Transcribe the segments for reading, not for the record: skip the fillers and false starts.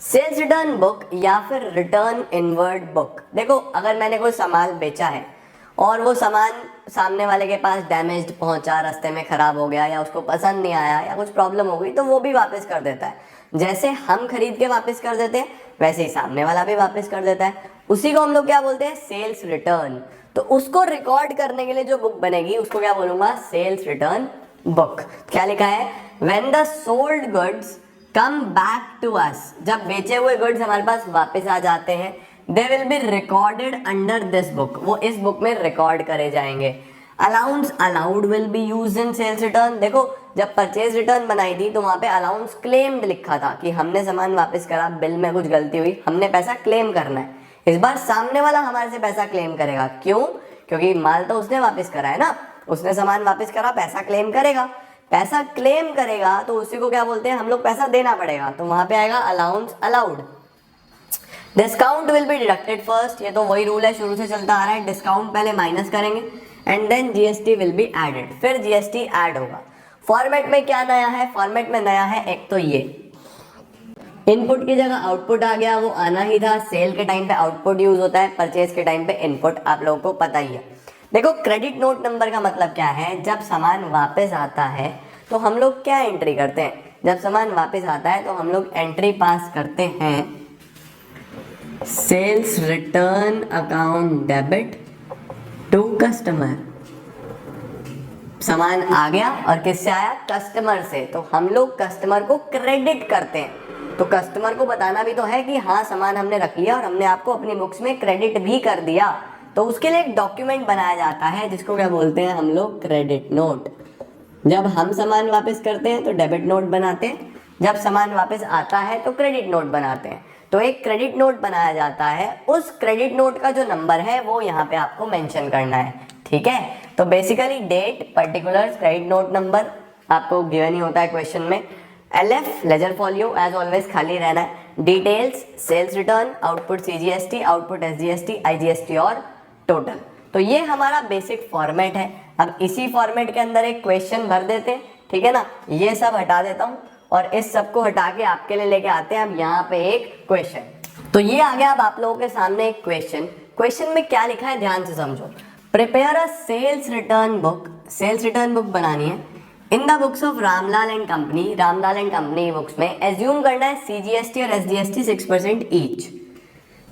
Sales return book या फिर return inward book. देखो, अगर मैंने कोई सामान बेचा है और वो सामान सामने वाले के पास डैमेज्ड पहुंचा, रास्ते में खराब हो गया या उसको पसंद नहीं आया या कुछ प्रॉब्लम हो गई, तो वो भी वापस कर देता है। जैसे हम खरीद के वापस कर देते हैं वैसे ही सामने वाला भी वापस कर देता है। उसी को हम लोग क्या बोलते हैं? Sales return. तो उसको रिकॉर्ड करने के लिए जो बुक बनेगी उसको क्या बोलूंगा? Sales return book. क्या लिखा है? When the sold goods come back to us, जब बेचे हुए गुड्स हमारे पास वापस आ जाते हैं, they will be recorded under this book, वो इस बुक में रिकॉर्ड करे जाएंगे। Allowance allowed will be used in sales return. देखो, जब परचेज रिटर्न बनाई थी तो वहां पे अलाउंस क्लेम्ड लिखा था कि हमने सामान वापस करा, बिल में कुछ गलती हुई, हमने पैसा क्लेम करना है। इस बार सामने वाला हमारे से पैसा क्लेम करेगा। क्यों? क्योंकि माल तो उसने वापस करा है ना, उसने सामान वापस करा, पैसा क्लेम करेगा। पैसा क्लेम करेगा तो उसी को क्या बोलते हैं? हम लोग पैसा देना पड़ेगा, तो वहां पे आएगा allowance allowed. Discount will be deducted first, ये तो वही रूल है, शुरू से चलता आ रहा है। डिस्काउंट पहले माइनस करेंगे and then GST will be added, फिर जीएसटी ऐड होगा। फॉर्मेट में क्या नया है? फॉर्मेट में नया है एक तो ये इनपुट की जगह आउटपुट आ गया, वो आना ही था। सेल के टाइम पे आउटपुट यूज होता है, परचेज के टाइम पे इनपुट, आप लोगों को पता ही है। देखो, क्रेडिट नोट नंबर का मतलब क्या है? जब सामान वापस आता है तो हम लोग क्या एंट्री करते हैं? जब सामान वापस आता है तो हम लोग एंट्री पास करते हैं sales return account debit to customer. सामान आ गया और किससे आया? कस्टमर से, तो हम लोग कस्टमर को क्रेडिट करते हैं। तो कस्टमर को बताना भी तो है कि हाँ, सामान हमने रख लिया और हमने आपको अपनी बुक्स में क्रेडिट भी कर दिया। तो उसके लिए एक डॉक्यूमेंट बनाया जाता है जिसको क्या बोलते हैं हम लोग? Credit note. जब हम सामान वापस करते हैं तो डेबिट नोट बनाते हैं, जब सामान वापस आता है तो क्रेडिट नोट बनाते हैं। तो एक क्रेडिट नोट बनाया जाता है, उस क्रेडिट नोट का जो नंबर है वो यहाँ पे आपको मेंशन करना है, ठीक है। तो basically date, particulars, credit note number आपको गिवन ही होता है क्वेश्चन में। LF ledger folio as always खाली रहना है। Details, sales return, output CGST, output SGST, IGST और टोटल। तो ये हमारा बेसिक फॉर्मेट है। अब इसी फॉर्मेट के अंदर एक क्वेश्चन भर देते हैं, ठीक है ना। ये सब हटा देता हूँ और इस सब को हटा के आपके लिए लेके आते हैं अब यहाँ पे एक क्वेश्चन। तो ये आ गया अब आप लोगों के सामने एक क्वेश्चन। क्वेश्चन में क्या लिखा है ध्यान से समझो। Prepare a sales return book, sales return book बनानी है in the books of Ramlal and company. Ramlal and company books में एज्यूम करना है CGST और SGST 6% ईच,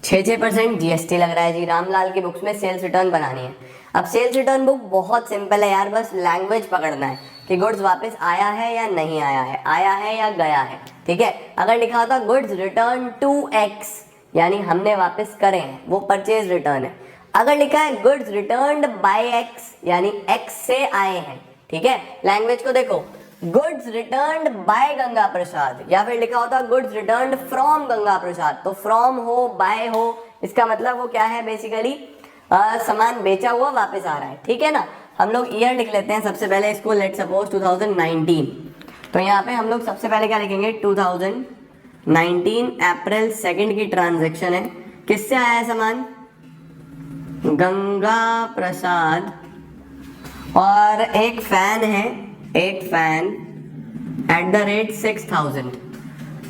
6% GST लग रहा है जी। रामलाल की बुक्स में सेल्स रिटर्न बनानी है। अब सेल्स रिटर्न बुक बहुत सिंपल है यार, बस लैंग्वेज पकड़ना है कि गुड्स वापस आया है या नहीं आया है, आया है या गया है, ठीक है। अगर लिखा होता गुड्स रिटर्न टू X यानी हमने वापस करे हैं, वो परचेज रिटर्न है। अगर लिखा है गुड्स रिटर्न्ड बाय X यानी X से आए हैं, ठीक है। लैंग्वेज को देखो, goods returned bye Ganga Prasad, या फिर लिखा होता goods returned from Ganga Prasad. तो फ्रॉम हो, बाय हो, इसका मतलब वो क्या है? बेसिकली सामान बेचा हुआ वापस आ रहा है, ठीक है ना। हम लोग ईयर लिख लेते हैं सबसे पहले इसको, लेट सपोज 2019। तो यहाँ पे हम लोग सबसे पहले क्या लिखेंगे? 2019 अप्रैल 2 की ट्रांजैक्शन है। किससे आया है सामान? गंगा प्रसाद। और एक फैन है, एक फैन @6000।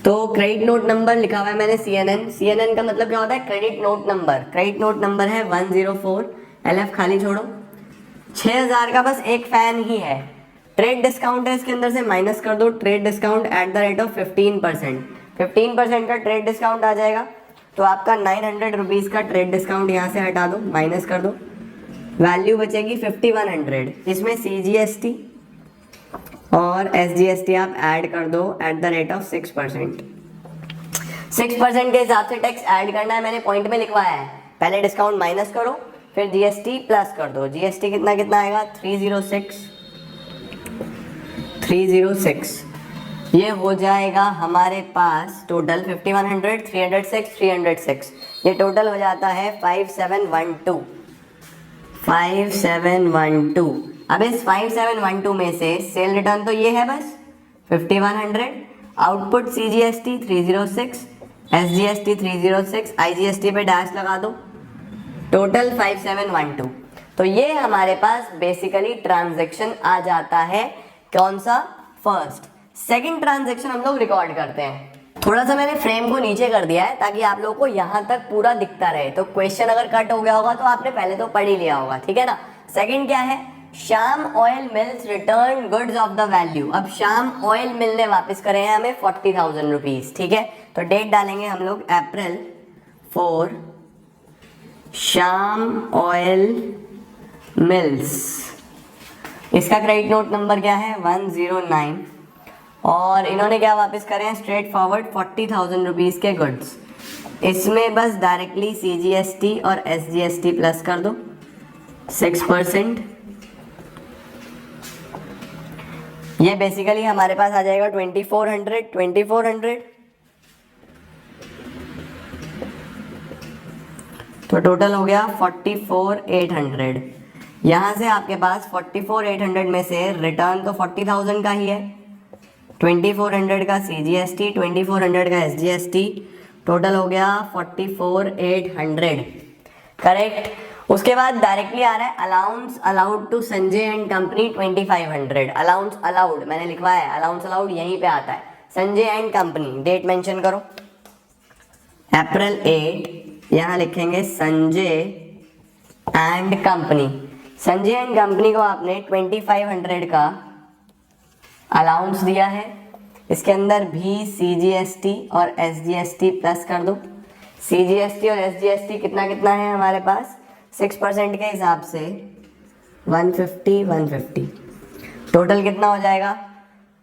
तो क्रेडिट नोट नंबर लिखा हुआ है मैंने CNN का मतलब क्या होता है? Credit note number. Credit note number है 104। LF खाली छोड़ो। 6000 का बस एक फैन ही है। ट्रेड डिस्काउंट है, इसके अंदर से माइनस कर दो ट्रेड डिस्काउंट @15%। 15% का ट्रेड डिस्काउंट आ जाएगा। तो आपका 900 रुपीज़ का ट्रेड डिस्काउंट यहाँ से हटा दो, माइनस कर दो, वैल्यू बचेगी 5100। इसमें CGST और SGST आप ऐड कर दो @6%। 6% के हिसाब से टैक्स ऐड करना है, मैंने पॉइंट में लिखवाया है। पहले डिस्काउंट माइनस करो, फिर GST प्लस कर दो। GST कितना कितना आएगा? 306। ये हो जाएगा हमारे पास टोटल 5100, 306, 306। ये टोटल हो जाता है 5712। अब इस 5712 में से सेल रिटर्न तो ये है बस 5100, आउटपुट CGST 306, SGST 306, IGST पे डैश लगा दो, टोटल 5712। तो ये हमारे पास बेसिकली ट्रांजैक्शन आ जाता है। कौन सा? फर्स्ट। सेकंड ट्रांजैक्शन हम लोग रिकॉर्ड करते हैं। थोड़ा सा मैंने फ्रेम को नीचे कर दिया है ताकि आप लोगों को यहाँ तक पूरा दिखता रहे। तो क्वेश्चन अगर कट हो गया होगा तो आपने पहले तो पढ़ ही लिया होगा, ठीक है ना। सेकंड क्या है, Shyam oil mills return goods of the value. अब श्याम ऑयल मिल ने वापस करे हैं हमें 40,000 रुपीज, ठीक है। तो डेट डालेंगे हम लोग अप्रैल 4 श्याम ऑयल मिल्स। इसका क्रेडिट नोट नंबर क्या है 109 और इन्होंने क्या वापस करे हैं स्ट्रेट फॉरवर्ड 40,000 रुपीज के गुड्स। इसमें बस डायरेक्टली CGST और SGST प्लस कर दो 6%। ये बेसिकली हमारे पास आ जाएगा 2400 तो टोटल हो गया 44,800। यहां से आपके पास 44,800 में से रिटर्न तो 40,000 का ही है, 2400 का CGST, 2400 का SGST, टोटल हो गया 44,800, करेक्ट। उसके बाद डायरेक्टली आ रहा है allowance allowed to Sanjay and company 2500। Allowance allowed मैंने लिखवाया है, अलाउंस अलाउड यहीं पे आता है, Sanjay and company. Date mention करो अप्रैल 8, यहाँ लिखेंगे Sanjay and company. Sanjay and company को आपने 2500 का अलाउंस दिया है, इसके अंदर भी CGST और SGST प्लस कर दो। CGST और SGST कितना कितना है हमारे पास 6% के हिसाब से 150 टोटल कितना हो जाएगा,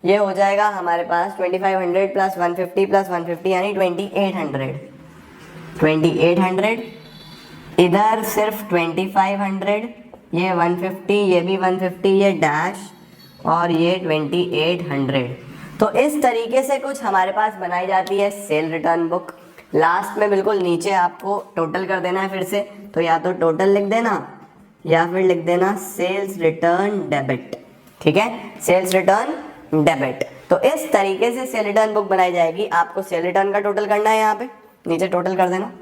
ये हो जाएगा हमारे पास 2500 प्लस 150 यानी 2800। इधर सिर्फ 2500, ये 150, ये भी 150, ये डैश और ये 2800। तो इस तरीके से कुछ हमारे पास बनाई जाती है सेल रिटर्न बुक। लास्ट में बिल्कुल नीचे आपको टोटल कर देना है फिर से, तो या तो टोटल लिख देना या फिर लिख देना सेल्स रिटर्न डेबिट, ठीक है, सेल्स रिटर्न डेबिट। तो इस तरीके से सेल रिटर्न बुक बनाई जाएगी। आपको सेल रिटर्न का टोटल करना है, यहाँ पे नीचे टोटल कर देना,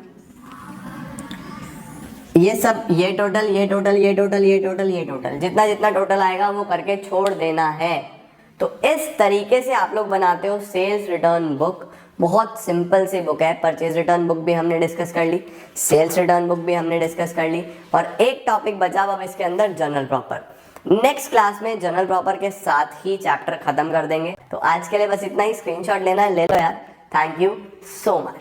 ये सब, ये टोटल, ये टोटल, ये टोटल, ये टोटल, ये टोटल, जितना जितना टोटल आएगा वो करके छोड़ देना है। तो इस तरीके से आप लोग बनाते हो सेल्स रिटर्न बुक। बहुत सिंपल सी बुक है। परचेज रिटर्न बुक भी हमने डिस्कस कर ली, सेल्स रिटर्न बुक भी हमने डिस्कस कर ली, और एक टॉपिक बचा अब इसके अंदर जनरल प्रॉपर। नेक्स्ट क्लास में जनरल प्रॉपर के साथ ही चैप्टर खत्म कर देंगे। तो आज के लिए बस इतना ही। स्क्रीनशॉट लेना है ले लो यार। Thank you so much.